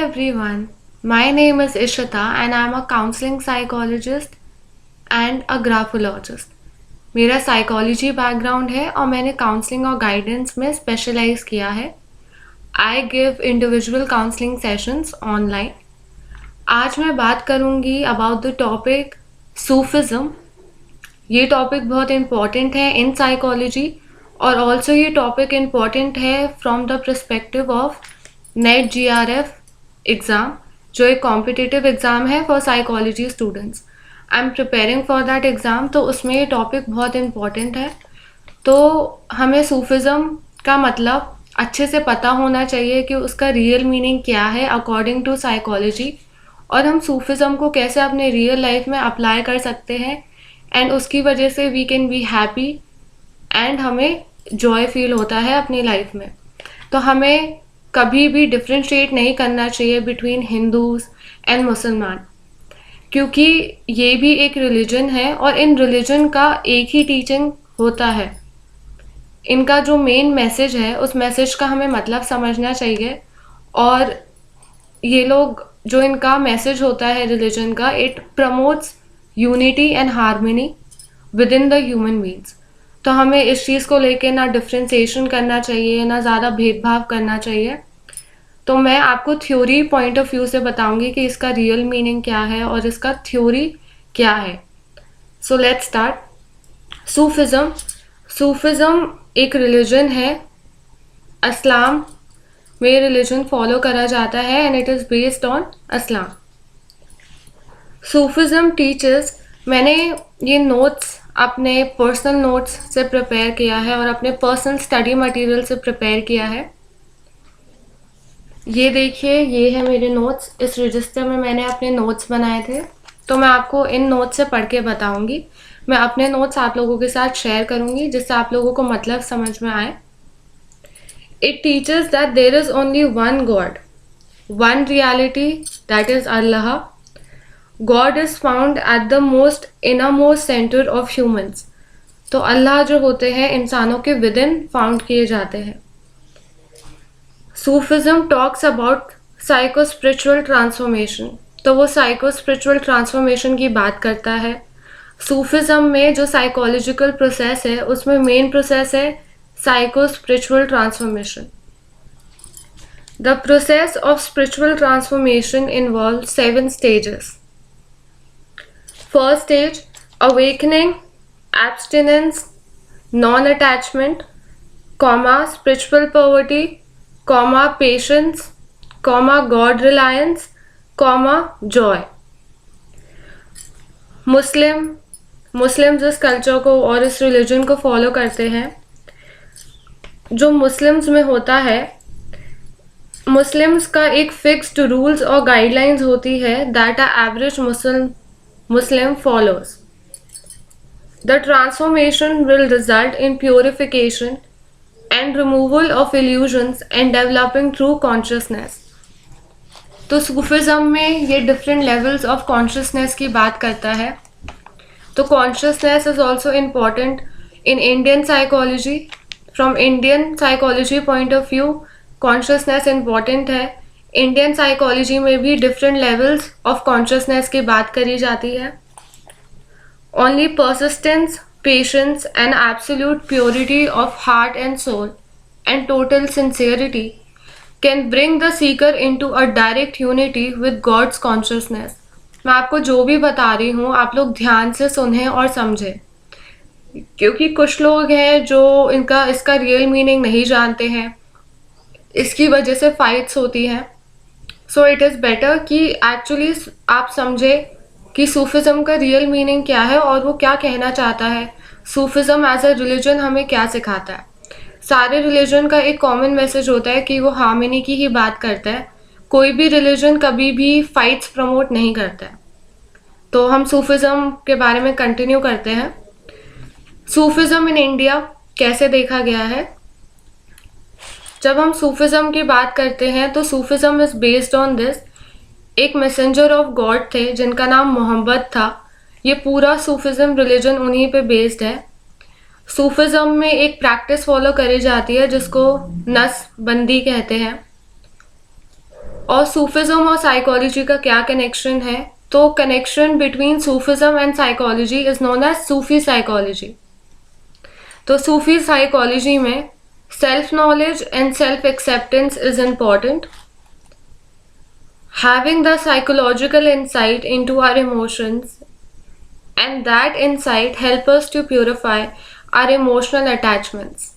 everyone, my name is Ishita and I'm a counseling psychologist and a graphologist. मेरा psychology background है और मैंने counselling और guidance में स्पेशलाइज किया है. I give individual counselling sessions online. आज मैं बात करूंगी अबाउट द टॉपिक सूफिज़म. ये टॉपिक बहुत इम्पॉर्टेंट है इन साइकोलॉजी और ऑल्सो ये टॉपिक इम्पॉर्टेंट है from the perspective of net GRF exam, जो एक कॉम्पिटिटिव एग्ज़ाम है for psychology students. I am preparing for that exam, तो उसमें ये टॉपिक बहुत इम्पॉर्टेंट है. तो हमें सूफिज़म का मतलब अच्छे से पता होना चाहिए कि उसका रियल मीनिंग क्या है अकॉर्डिंग टू साइकोलॉजी, और हम सूफिज़म को कैसे अपने रियल लाइफ में अप्लाई कर सकते हैं एंड उसकी वजह से we can be happy and हमें जॉय फील होता है अपनी लाइफ में. तो हमें कभी भी डिफ्रेंशिएट नहीं करना चाहिए बिटवीन हिंदूज एंड मुसलमान, क्योंकि ये भी एक रिलीजन है और इन रिलीजन का एक ही टीचिंग होता है. इनका जो मेन मैसेज है उस मैसेज का हमें मतलब समझना चाहिए. और ये लोग जो इनका मैसेज होता है रिलीजन का, it promotes unity and harmony with in the human beings. तो हमें इस चीज़ को लेके ना डिफ्रेंसिएशन करना चाहिए, ना ज़्यादा भेदभाव करना चाहिए. तो मैं आपको थ्योरी पॉइंट ऑफ व्यू से बताऊंगी कि इसका रियल मीनिंग क्या है और इसका थ्योरी क्या है. So let's start. सूफिज़म एक रिलीजन है. इस्लाम में रिलीजन फॉलो करा जाता है and it is based on Islam. Sufism teachers, मैंने ये नोट्स अपने पर्सनल नोट्स से प्रिपेयर किया है और अपने पर्सनल स्टडी मटेरियल से प्रिपेयर किया है. ये देखिए, ये है मेरे नोट्स. इस रजिस्टर में मैंने अपने नोट्स बनाए थे, तो मैं आपको इन नोट्स से पढ़ के बताऊंगी. मैं अपने नोट्स आप लोगों के साथ शेयर करूंगी जिससे आप लोगों को मतलब समझ में आए. It teaches that there is only one God, one reality, that is Allah. God is found at the most innermost centre of humans. तो अल्लाह जो होते हैं इंसानों के विद इन फाउंड किए जाते हैं. Sufism talks about psycho spiritual transformation. तो वो साइको स्पिरिचुअल ट्रांसफॉर्मेशन की बात करता है. सूफिज़म में जो साइकोलॉजिकल प्रोसेस है उसमें मेन प्रोसेस है psycho spiritual transformation. The process of spiritual transformation involve 7 stages. First stage, awakening, abstinence, non-attachment, spiritual poverty, patience, God reliance, joy. Muslims इस कल्चर को और इस रिलीजन को फॉलो करते हैं. जो मुस्लिम्स में होता है, मुस्लिम्स का एक फिक्स्ड रूल्स और गाइडलाइंस होती है that a average Muslim follows. The transformation will result in purification and removal of illusions and developing true consciousness. तो सूफिज़म में ये डिफरेंट लेवल्स ऑफ कॉन्शियसनेस की बात करता है. तो consciousness is also important in Indian psychology. From Indian psychology point of view consciousness important है. Indian psychology में भी डिफरेंट लेवल्स ऑफ कॉन्शियसनेस की बात करी जाती है. Only persistence, patience and absolute purity of heart and soul and total sincerity can bring the seeker into a direct unity with God's consciousness. मैं आपको जो भी बता रही हूँ आप लोग ध्यान से सुनें और समझें, क्योंकि कुछ लोग हैं जो इसका रियल मीनिंग नहीं जानते हैं. इसकी वजह से फाइट्स होती हैं. सो इट इज़ बेटर कि एक्चुअली आप समझें कि सूफिज़म का रियल मीनिंग क्या है और वो क्या कहना चाहता है. सूफिज़म एज अ रिलीजन हमें क्या सिखाता है. सारे रिलीजन का एक कॉमन मैसेज होता है कि वो हार्मनी की ही बात करता है. कोई भी रिलीजन कभी भी फाइट्स प्रमोट नहीं करता है. तो हम सूफिज़म के बारे में कंटिन्यू करते हैं. सूफिज़म इन इंडिया कैसे देखा गया है. जब हम सूफिज़म की बात करते हैं तो Sufism is based on this. एक मैसेंजर ऑफ गॉड थे जिनका नाम मोहम्मद था. ये पूरा सूफिज़म रिलीजन उन्हीं पे बेस्ड है. सूफिज़म में एक प्रैक्टिस फॉलो करी जाती है जिसको नसबंदी कहते हैं. और सूफिज्म और साइकोलॉजी का क्या कनेक्शन है? तो connection between Sufism and psychology is known as Sufi psychology. तो सूफी साइकोलॉजी में self knowledge and self acceptance is important. Having the psychological insight into our emotions, and that insight help us to purify our emotional attachments.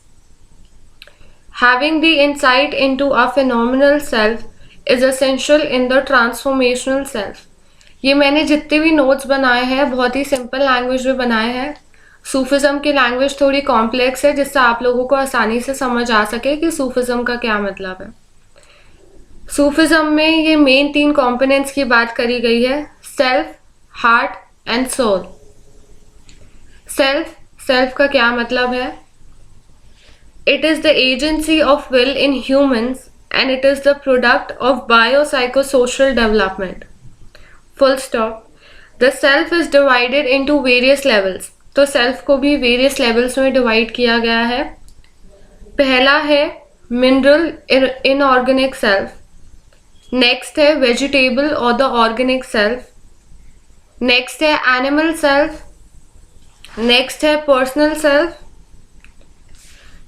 Having the insight into our phenomenal self is essential in the transformational self. ये मैंने जितने भी notes बनाए हैं बहुत ही simple language में बनाए हैं। सूफिज्म की लैंग्वेज थोड़ी कॉम्प्लेक्स है जिससे आप लोगों को आसानी से समझ आ सके कि सूफिज्म का क्या मतलब है। सूफिज्म में ये मेन 3 कंपोनेंट्स की बात करी गई है, self, heart and soul. Self का क्या मतलब है? It is the agency of will in humans and it is the product of biopsychosocial development. Full stop. The self is divided into various levels. तो सेल्फ को भी various levels में divide किया गया है। पहला है मिनरल इनऑर्गेनिक सेल्फ, नेक्स्ट है वेजिटेबल और द ऑर्गेनिक सेल्फ, नेक्स्ट है एनिमल सेल्फ, नेक्स्ट है पर्सनल सेल्फ,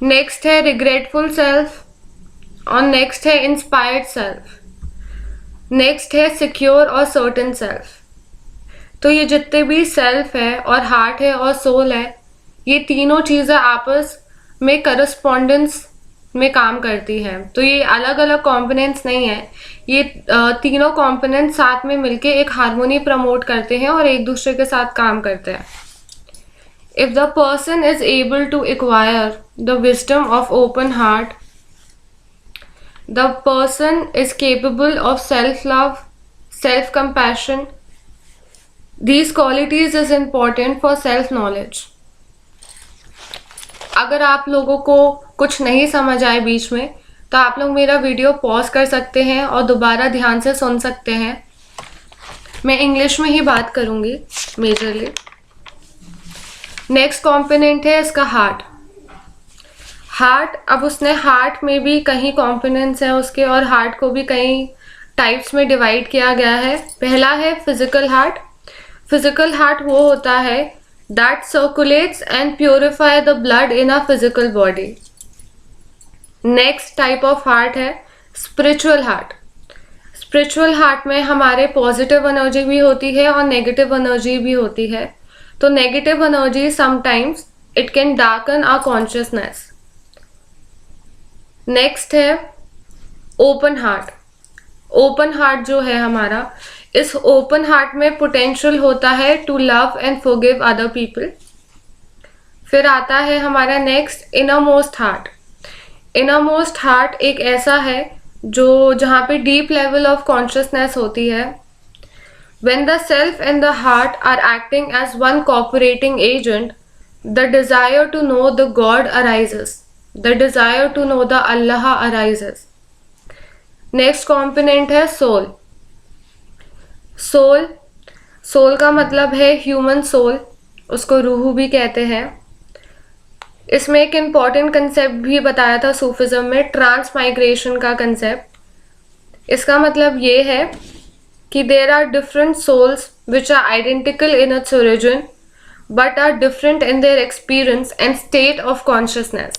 नेक्स्ट है रिग्रेटफुल सेल्फ और नेक्स्ट है इंस्पायर्ड सेल्फ, नेक्स्ट है सिक्योर और सर्टेन सेल्फ। तो ये जितने भी सेल्फ है और हार्ट है और सोल है, ये तीनों चीज़ें आपस में करस्पॉन्डेंस में काम करती हैं। तो ये अलग अलग कंपोनेंट्स नहीं है, ये तीनों कंपोनेंट्स साथ में मिलके एक हार्मोनी प्रमोट करते हैं और एक दूसरे के साथ काम करते हैं। If the person is able to acquire the wisdom of open heart, the person is capable of self love, self compassion. These qualities is important for self knowledge. अगर आप लोगों को कुछ नहीं समझ आए बीच में तो आप लोग मेरा वीडियो पॉज कर सकते हैं और दोबारा ध्यान से सुन सकते हैं। मैं इंग्लिश में ही बात करूंगी मेजरली। नेक्स्ट कंपोनेंट है इसका हार्ट। अब उसने हार्ट में भी कई कंपोनेंट्स हैं उसके, और हार्ट को भी कई टाइप्स में डिवाइड किया गया है। पहला है फिजिकल हार्ट। फिजिकल हार्ट वो होता है that circulates and purify the blood in our physical body. Next type of heart है spiritual heart. Spiritual heart में हमारे पॉजिटिव एनर्जी भी होती है और नेगेटिव एनर्जी भी होती है। तो negative energy sometimes it can darken our consciousness. Next है ओपन हार्ट। ओपन हार्ट जो है हमारा, इस ओपन हार्ट में पोटेंशियल होता है to love and forgive other people. फिर आता है हमारा next inner most heart. Inner most heart एक ऐसा है जो जहाँ पे डीप लेवल ऑफ कॉन्शियसनेस होती है। When the self and the heart are acting as one cooperating agent, the desire to know the God arises. The desire to know the Allah arises. Next component है soul. Soul का मतलब है human soul, उसको रूह भी कहते हैं। इसमें एक इम्पॉर्टेंट कंसेप्ट भी बताया था सूफिज्म में, ट्रांसमाइग्रेशन का कंसेप्ट। इसका मतलब ये है कि there are different souls which are identical in its origin but are different in their experience and state of consciousness.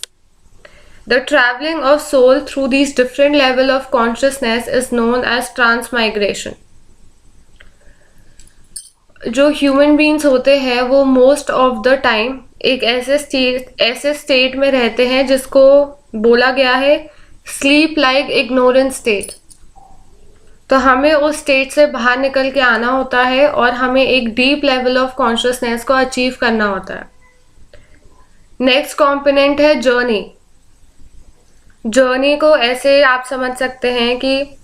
The travelling of soul through these different level of consciousness is known as transmigration. जो human beings होते हैं वो most of the time एक ऐसे state में रहते हैं जिसको बोला गया है स्लीप लाइक इग्नोरेंस स्टेट। तो हमें उस स्टेट से बाहर निकल के आना होता है और हमें एक डीप लेवल ऑफ कॉन्शियसनेस को अचीव करना होता है। नेक्स्ट कॉम्पोनेंट है जर्नी। जर्नी को ऐसे आप समझ सकते हैं कि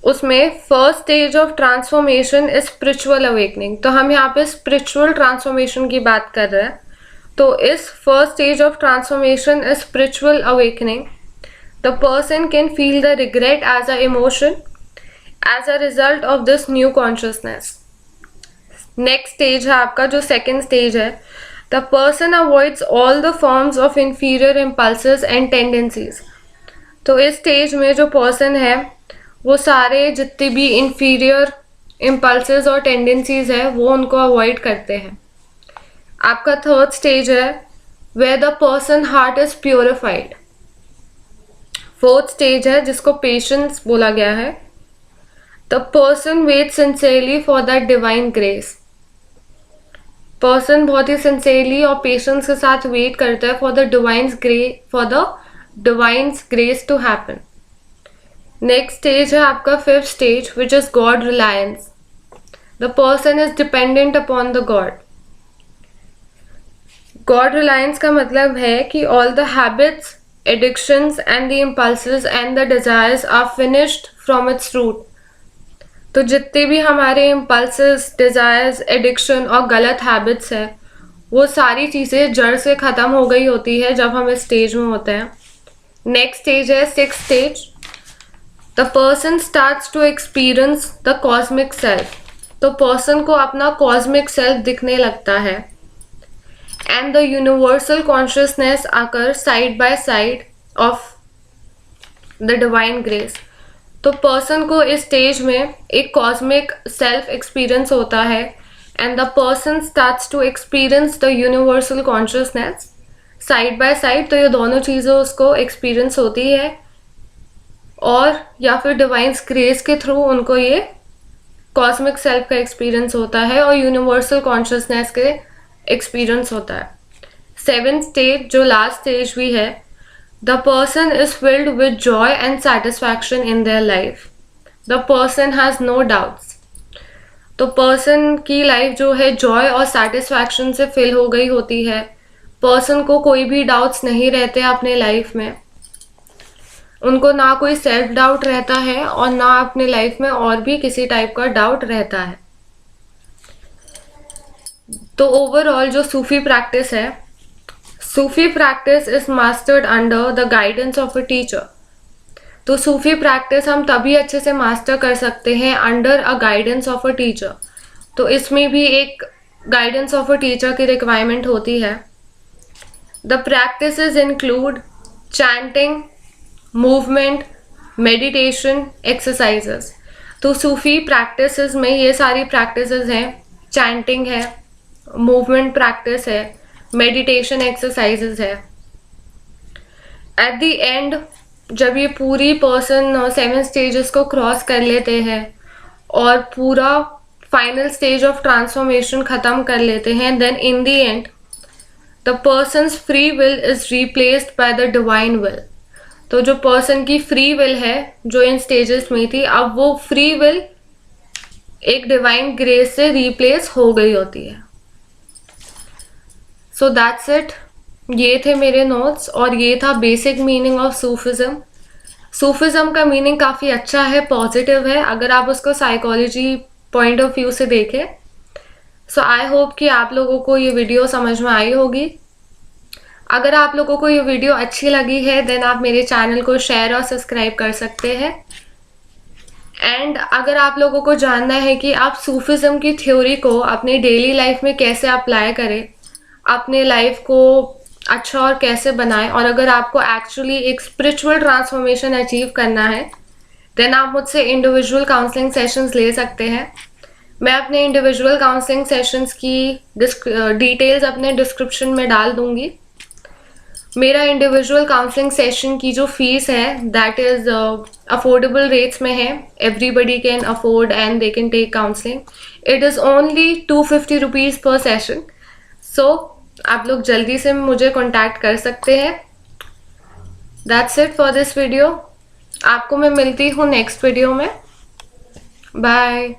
उसमें first stage of transformation is spiritual awakening. तो हम यहाँ पे स्पिरिचुअल ट्रांसफॉर्मेशन की बात कर रहे हैं। तो इस first stage of transformation is spiritual awakening. The person can feel the regret as a emotion as a result of this new consciousness. Next stage है आपका जो सेकेंड स्टेज है, the person avoids all the forms of inferior impulses and tendencies. तो इस stage में जो person है वो सारे जितने भी इंफीरियर इम्पल्सेस और टेंडेंसीज है वो उनको अवॉइड करते हैं। आपका थर्ड स्टेज है where the person heart is purified. Fourth stage है जिसको पेशेंस बोला गया है। The person wait sincerely for that divine grace. Person बहुत ही सिंसियरली और पेशेंस के साथ वेट करता है for the divine's grace to happen. Next stage है आपका fifth stage which is God reliance. The person is dependent upon the God. God reliance का मतलब है कि all the habits, addictions and the impulses and the desires are finished from its root. तो जितने भी हमारे इम्पल्सेस, डिजायर्स, एडिक्शन और गलत हैबिट्स है वो सारी चीज़ें जड़ से ख़त्म हो गई होती है जब हम इस स्टेज में होते हैं। नेक्स्ट स्टेज है sixth stage. The person starts to experience the cosmic self. तो पर्सन को अपना कॉस्मिक सेल्फ दिखने लगता है एंड द यूनिवर्सल कॉन्शियसनेस आकर side by side of the divine grace. तो पर्सन को इस स्टेज में एक कॉस्मिक सेल्फ एक्सपीरियंस होता है and the person starts to experience the universal consciousness side by side. तो ये दोनों चीज़ें उसको एक्सपीरियंस होती है और या फिर डिवाइन ग्रेस के थ्रू उनको ये कॉस्मिक सेल्फ का एक्सपीरियंस होता है और यूनिवर्सल कॉन्शियसनेस के एक्सपीरियंस होता है। सेवेंथ स्टेज जो लास्ट स्टेज भी है, the person is filled with joy and satisfaction in their life. The person has no doubts. तो पर्सन की लाइफ जो है जॉय और सेटिस्फैक्शन से फिल हो गई होती है। पर्सन को कोई भी डाउट्स नहीं रहते अपने लाइफ में। उनको ना कोई सेल्फ डाउट रहता है और ना अपने लाइफ में और भी किसी टाइप का डाउट रहता है। तो ओवरऑल जो सूफी प्रैक्टिस है, Sufi practice is mastered under the guidance of a teacher. तो सूफी प्रैक्टिस हम तभी अच्छे से मास्टर कर सकते हैं under a guidance of a teacher. तो इसमें भी एक गाइडेंस ऑफ अ टीचर की रिक्वायरमेंट होती है। The practices include chanting, movement, meditation, exercises. तो सूफी प्रैक्टिसेस में ये सारी प्रैक्टिसेस हैं। चैंटिंग है, मूवमेंट प्रैक्टिस है, मेडिटेशन एक्सरसाइजेस है। एट द एंड जब ये पूरी पर्सन 7 स्टेजेस को क्रॉस कर लेते हैं और पूरा फाइनल स्टेज ऑफ ट्रांसफॉर्मेशन ख़त्म कर लेते हैं, then in the end the person's free will is replaced by the divine will. तो जो पर्सन की फ्री विल है जो इन स्टेजेस में थी, अब वो फ्री विल एक डिवाइन ग्रेस से रिप्लेस हो गई होती है। So that's it. ये थे मेरे नोट्स और ये था basic meaning of Sufism. Sufism का मीनिंग काफ़ी अच्छा है, पॉजिटिव है अगर आप उसको साइकोलॉजी पॉइंट ऑफ व्यू से देखें। सो आई होप कि आप लोगों को ये वीडियो समझ में आई होगी। अगर आप लोगों को ये वीडियो अच्छी लगी है देन आप मेरे चैनल को शेयर और सब्सक्राइब कर सकते हैं। एंड अगर आप लोगों को जानना है कि आप सूफिज्म की थ्योरी को अपनी डेली लाइफ में कैसे अप्लाई करें, अपने लाइफ को अच्छा और कैसे बनाएं, और अगर आपको एक्चुअली एक स्पिरिचुअल ट्रांसफॉर्मेशन अचीव करना है देन आप मुझसे इंडिविजुअल काउंसलिंग सेशंस ले सकते हैं। मैं अपने इंडिविजुअल काउंसलिंग सेशंस की डिटेल्स अपने डिस्क्रिप्शन में डाल दूंगी। मेरा इंडिविजुअल काउंसलिंग सेशन की जो फीस है दैट इज़ अफोर्डेबल रेट्स में है। Everybody can afford and they can take counselling. It is only 250 rupees per session. So आप लोग जल्दी से मुझे कॉन्टैक्ट कर सकते हैं। That's it for this video. आपको मैं मिलती हूँ नेक्स्ट वीडियो में। बाय।